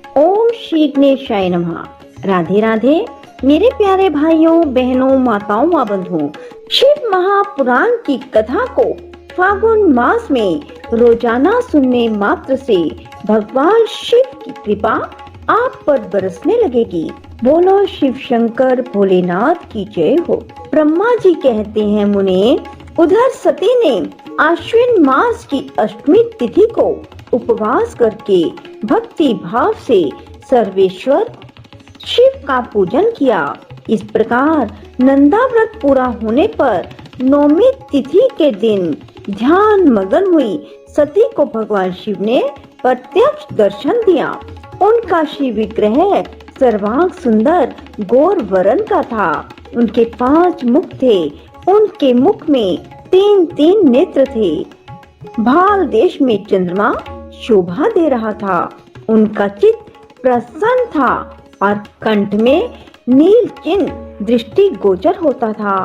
ओम श्री गणेशाय नमः। राधे राधे मेरे प्यारे भाइयों बहनों माताओं व बंधुओं, शिव महापुराण की कथा को फागुन मास में रोजाना सुनने मात्र से भगवान शिव की कृपा आप पर बरसने लगेगी। बोलो शिव शंकर भोलेनाथ की जय हो। ब्रह्मा जी कहते हैं मुने, उधर सती ने आश्विन मास की अष्टमी तिथि को उपवास करके भक्ति भाव से सर्वेश्वर शिव का पूजन किया। इस प्रकार नंदा व्रत पूरा होने पर नौमी तिथि के दिन ध्यान मगन हुई सती को भगवान शिव ने प्रत्यक्ष दर्शन दिया। उनका शिव विग्रह सर्वांग सुंदर गौर वर्ण का था। उनके 5 मुख थे। उनके मुख में 3-3 नेत्र थे। भाल देश में चंद्रमा शोभा दे रहा था। उनका चित्त प्रसन्न था और कंठ में नील चिन्ह दृष्टि गोचर होता था।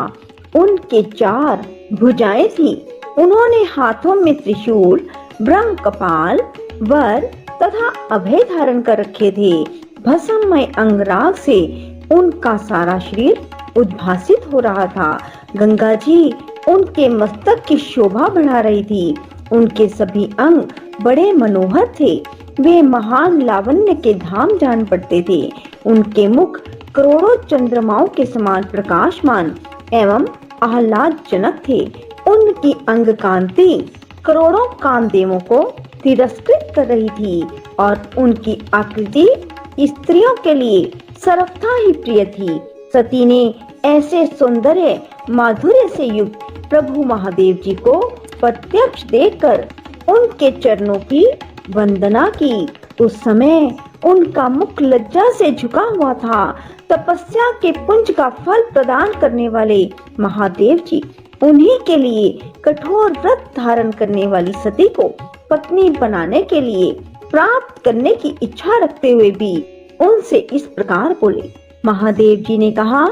उनके 4 भुजाएं थी। उन्होंने हाथों में त्रिशूल, ब्रह्म कपाल, वर तथा अभय धारण कर रखे थे। भस्ममय अंगराग से उनका सारा शरीर उद्भासित हो रहा था। गंगा जी उनके मस्तक की शोभा बढ़ा रही थी। उनके सभी अंग बड़े मनोहर थे। वे महान लावण्य के धाम जान पड़ते थे। उनके मुख करोड़ों चंद्रमाओं के समान प्रकाशमान एवं आह्लादजनक थे। उनकी अंग कांति करोड़ों कामदेवों को तिरस्कृत कर रही थी और उनकी आकृति स्त्रियों के लिए सर्वथा ही प्रिय थी। सती ने ऐसे सौंदर्य माधुर्य से युक्त प्रभु महादेव जी को प्रत्यक्ष देखकर उनके चरणों की वंदना की। उस समय उनका मुख लज्जा से झुका हुआ था। तपस्या के पुंज का फल प्रदान करने वाले महादेव जी उन्हीं के लिए कठोर व्रत धारण करने वाली सती को पत्नी बनाने के लिए प्राप्त करने की इच्छा रखते हुए भी उनसे इस प्रकार बोले। महादेव जी ने कहा,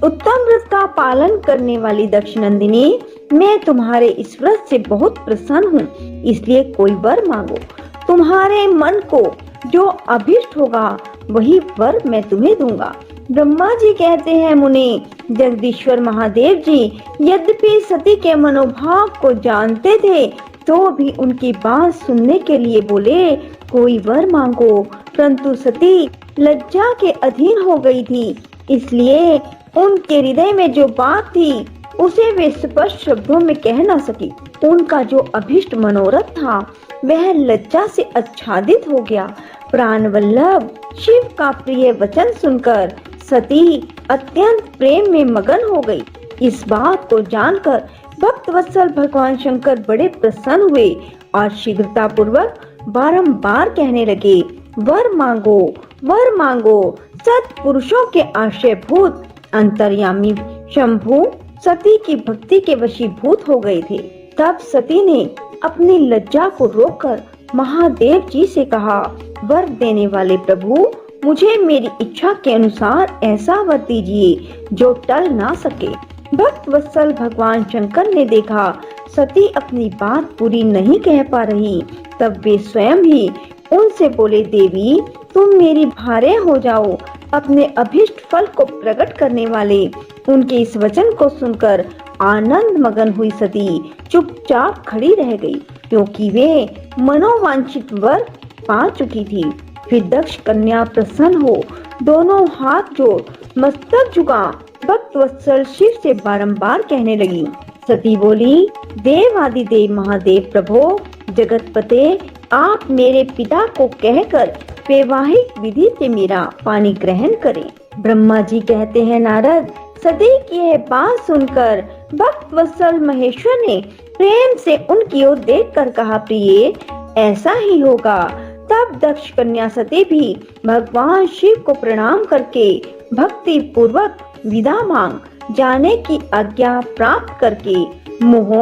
उत्तम व्रत का पालन करने वाली दक्षनंदिनी, मैं तुम्हारे इस व्रत से बहुत प्रसन्न हूँ, इसलिए कोई वर मांगो। तुम्हारे मन को जो अभिष्ट होगा वही वर मैं तुम्हें दूंगा। ब्रह्मा जी कहते हैं मुने, जगदीश्वर महादेव जी यद्यपि सती के मनोभाव को जानते थे तो भी उनकी बात सुनने के लिए बोले, कोई वर मांगो। परंतु सती लज्जा के अधीन हो गई थी, इसलिए उनके हृदय में जो बात थी उसे वे स्पष्ट शब्दों में कह न सकी। उनका जो अभिष्ट मनोरथ था वह लज्जा से आच्छादित हो गया। प्राण वल्लभ शिव का प्रिय वचन सुनकर सती अत्यंत प्रेम में मगन हो गई। इस बात को जानकर भक्त वत्सल भगवान शंकर बड़े प्रसन्न हुए और शीघ्रता पूर्वक बारंबार कहने लगे, वर मांगो, वर मांगो। सत्पुरुषों के आश्रयभूत अंतर्यामी शंभु सती की भक्ति के वशीभूत हो गए थे। तब सती ने अपनी लज्जा को रोककर महादेव जी से कहा, वर देने वाले प्रभु, मुझे मेरी इच्छा के अनुसार ऐसा वर दीजिए जो टल ना सके। भक्त वत्सल भगवान शंकर ने देखा सती अपनी बात पूरी नहीं कह पा रही, तब वे स्वयं ही उनसे बोले, देवी तुम मेरी भार्या हो जाओ। अपने अभिष्ट फल को प्रकट करने वाले उनके इस वचन को सुनकर आनंद मगन हुई सती चुपचाप खड़ी रह गई, क्योंकि वे मनोवांछित वर पा चुकी थी। फिर दक्ष कन्या प्रसन्न हो दोनों हाथ जोड़ मस्तक झुका भक्त वत्सल शिव से बारंबार कहने लगी। सती बोली, देव आदि देव महादेव प्रभो जगतपते, आप मेरे पिता को कहकर वैवाहिक विधि से मेरा पानी ग्रहण करें। ब्रह्मा जी कहते हैं, नारद, सती की यह बात सुनकर भक्त वत्सल महेश्वर ने प्रेम से उनकी ओर देखकर कहा, प्रिय ऐसा ही होगा। तब दक्ष कन्या सती भी भगवान शिव को प्रणाम करके भक्ति पूर्वक विदा मांग जाने की आज्ञा प्राप्त करके मोह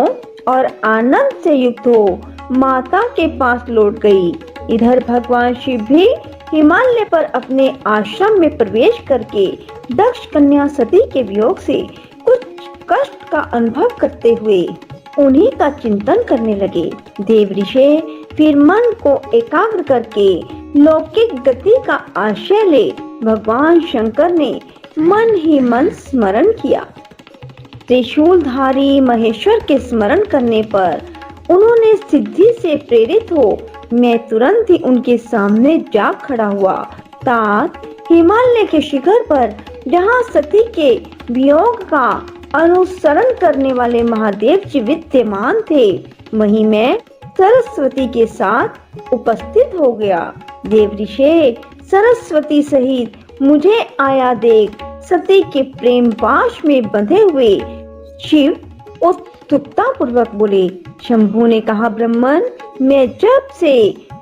और आनंद से युक्त हो माता के पास लौट गई। इधर भगवान शिव भी हिमालय पर अपने आश्रम में प्रवेश करके दक्ष कन्या सती के वियोग से कुछ कष्ट का अनुभव करते हुए उन्हीं का चिंतन करने लगे। देव ऋषि फिर मन को एकाग्र करके लौकिक गति का आश्रय ले भगवान शंकर ने मन ही मन स्मरण किया। त्रिशूलधारी महेश्वर के स्मरण करने पर उन्होंने सिद्धि से प्रेरित हो मैं तुरंत ही उनके सामने जा खड़ा हुआ। तात हिमालय के शिखर पर जहाँ सती के वियोग का अनुसरण करने वाले महादेव जी विद्यमान थे, वहीं मैं सरस्वती के साथ उपस्थित हो गया। देव ऋषि सरस्वती सहित मुझे आया देख सती के प्रेम पाश में बंधे हुए शिव उत्सुकता पूर्वक बोले। शंभु ने कहा, ब्राह्मण, मैं जब से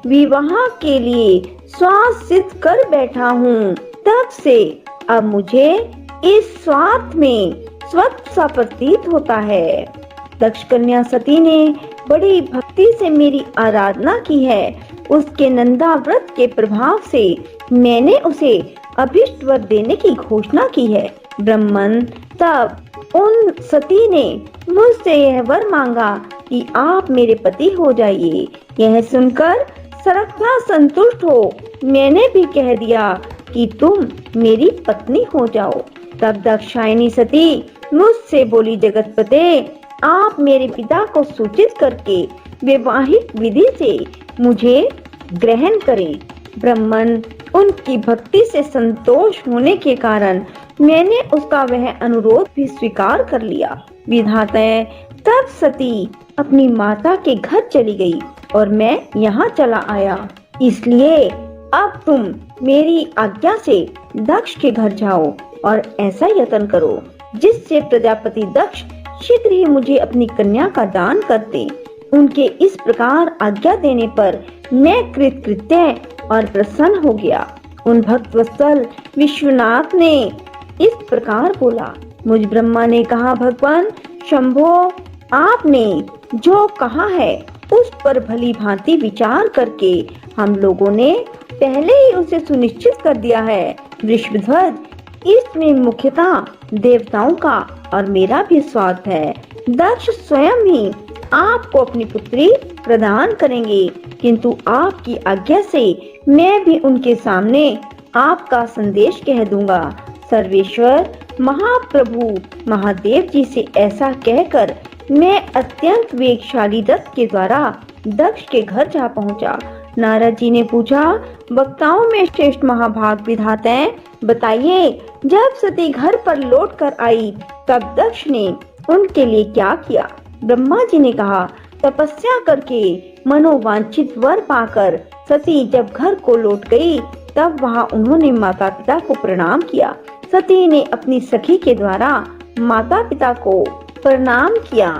विवाह के लिए स्वार्थ सिद्ध कर बैठा हूँ, तब से अब मुझे इस स्वार्थ में स्वच्छ सा प्रतीत होता है। दक्ष कन्या सती ने बड़ी भक्ति से मेरी आराधना की है। उसके नंदा व्रत के प्रभाव से मैंने उसे अभीष्ट वर देने की घोषणा की है। ब्राह्मण, तब उन सती ने मुझसे यह वर मांगा कि आप मेरे पति हो जाइए। यह सुनकर सर्वथा संतुष्ट हो मैंने भी कह दिया कि तुम मेरी पत्नी हो जाओ। तब दाक्षायणी सती मुझसे बोली, जगतपते, आप मेरे पिता को सूचित करके वैवाहिक विधि से मुझे ग्रहण करें। ब्राह्मण, उनकी भक्ति से संतोष होने के कारण मैंने उसका वह अनुरोध भी स्वीकार कर लिया। विधाता, तब सती अपनी माता के घर चली गई और मैं यहाँ चला आया। इसलिए अब तुम मेरी आज्ञा से दक्ष के घर जाओ और ऐसा यत्न करो जिससे प्रजापति दक्ष शीघ्र ही मुझे अपनी कन्या का दान कर दे। उनके इस प्रकार आज्ञा देने पर मैं कृतकृत्य और प्रसन्न हो गया। उन भक्त वत्सल विश्वनाथ ने इस प्रकार बोला। मुझ ब्रह्मा ने कहा, भगवान शंभो, आपने जो कहा है उस पर भली भांति विचार करके हम लोगों ने पहले ही उसे सुनिश्चित कर दिया है। वृषभध्वज, इसमें मुख्यतः देवताओं का और मेरा भी स्वार्थ है। दक्ष स्वयं ही आपको अपनी पुत्री प्रदान करेंगे, किंतु आपकी आज्ञा से मैं भी उनके सामने आपका संदेश कह दूंगा। सर्वेश्वर महाप्रभु महादेव जी से ऐसा कहकर मैं अत्यंत वेगशाली रथ के द्वारा दक्ष के घर जा पहुंचा। नारद जी ने पूछा, वक्ताओं में श्रेष्ठ महाभाग विधाता, बताइए, जब सती घर पर लौट कर आई तब दक्ष ने उनके लिए क्या किया? ब्रह्मा जी ने कहा, तपस्या करके मनोवांछित वर पाकर सती जब घर को लौट गई तब वहां उन्होंने माता पिता को प्रणाम किया। सती ने अपनी सखी के द्वारा माता पिता को प्रणाम किया।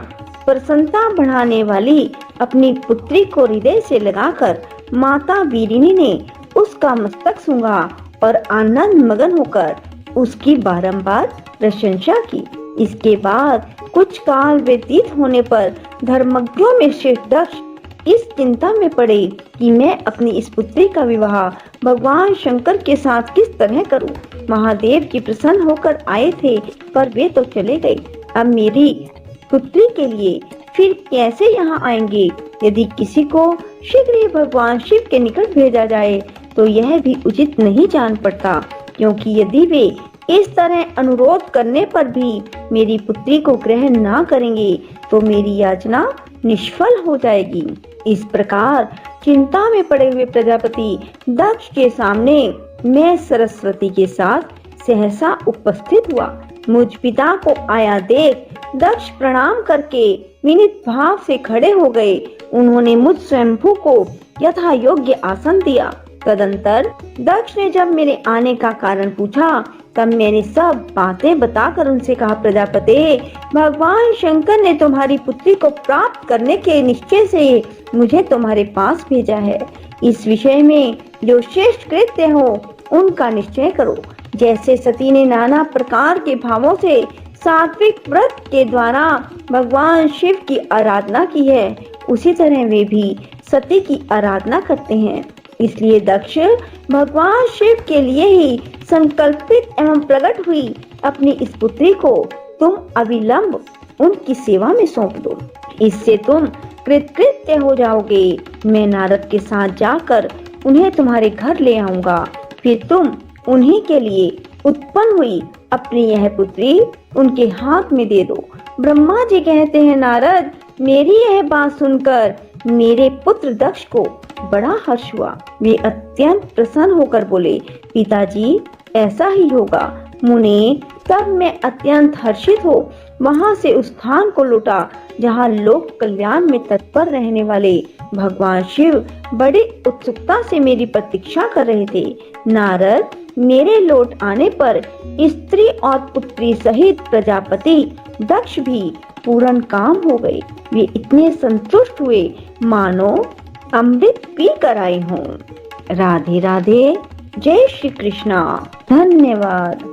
प्रसन्नता बढ़ाने वाली अपनी पुत्री को हृदय से लगाकर माता वीरिनी ने उसका मस्तक सूंघा और आनंद मगन होकर उसकी बारंबार प्रशंसा की। इसके बाद कुछ काल व्यतीत होने पर धर्मज्ञों में श्रेष्ठ दक्ष इस चिंता में पड़े कि मैं अपनी इस पुत्री का विवाह भगवान शंकर के साथ किस तरह करूं। महादेव जी प्रसन्न होकर आए थे पर वे तो चले गए। अब मेरी पुत्री के लिए फिर कैसे यहाँ आएंगे? यदि किसी को शीघ्र ही भगवान शिव के निकट भेजा जाए तो यह भी उचित नहीं जान पड़ता, क्योंकि यदि वे इस तरह अनुरोध करने पर भी मेरी पुत्री को ग्रहण ना करेंगे तो मेरी याचना निष्फल हो जाएगी। इस प्रकार चिंता में पड़े हुए प्रजापति दक्ष के सामने मैं सरस्वती के साथ सहसा उपस्थित हुआ। मुझ पिता को आया देख दक्ष प्रणाम करके विनीत भाव से खड़े हो गए। उन्होंने मुझ स्वयंभू को यथा योग्य आसन दिया। तदंतर दक्ष ने जब मेरे आने का कारण पूछा तब मैंने सब बातें बताकर उनसे कहा, प्रजापते, भगवान शंकर ने तुम्हारी पुत्री को प्राप्त करने के निश्चय से मुझे तुम्हारे पास भेजा है। इस विषय में जो श्रेष्ठ कृत्य हो उनका निश्चय करो। जैसे सती ने नाना प्रकार के भावों से सात्विक व्रत के द्वारा भगवान शिव की आराधना की है, उसी तरह वे भी सती की आराधना करते हैं। इसलिए दक्ष भगवान शिव के लिए ही संकल्पित एवं प्रकट हुई अपनी इस पुत्री को तुम अविलंब उनकी सेवा में सौंप दो। इससे तुम कृतकृत्य हो जाओगे। मैं नारद के साथ जाकर उन्हें तुम्हारे घर ले आऊंगा। फिर तुम उन्हीं के लिए उत्पन्न हुई अपनी यह पुत्री उनके हाथ में दे दो। ब्रह्मा जी कहते हैं, नारद, मेरी यह बात सुनकर मेरे पुत्र दक्ष को बड़ा हर्ष हुआ। वे अत्यंत प्रसन्न होकर बोले, पिताजी, ऐसा ही होगा। मुने, तब मैं अत्यंत हर्षित हो वहां से उस स्थान को लौटा जहां लोक कल्याण में तत्पर रहने वाले भगवान शिव बड़ी उत्सुकता से मेरी प्रतीक्षा कर रहे थे। नारद, मेरे लौट आने पर स्त्री और पुत्री सहित प्रजापति दक्ष भी पूर्ण काम हो गए। वे इतने संतुष्ट हुए मानो अमृत पी कर आए हों। राधे राधे। जय श्री कृष्णा। धन्यवाद।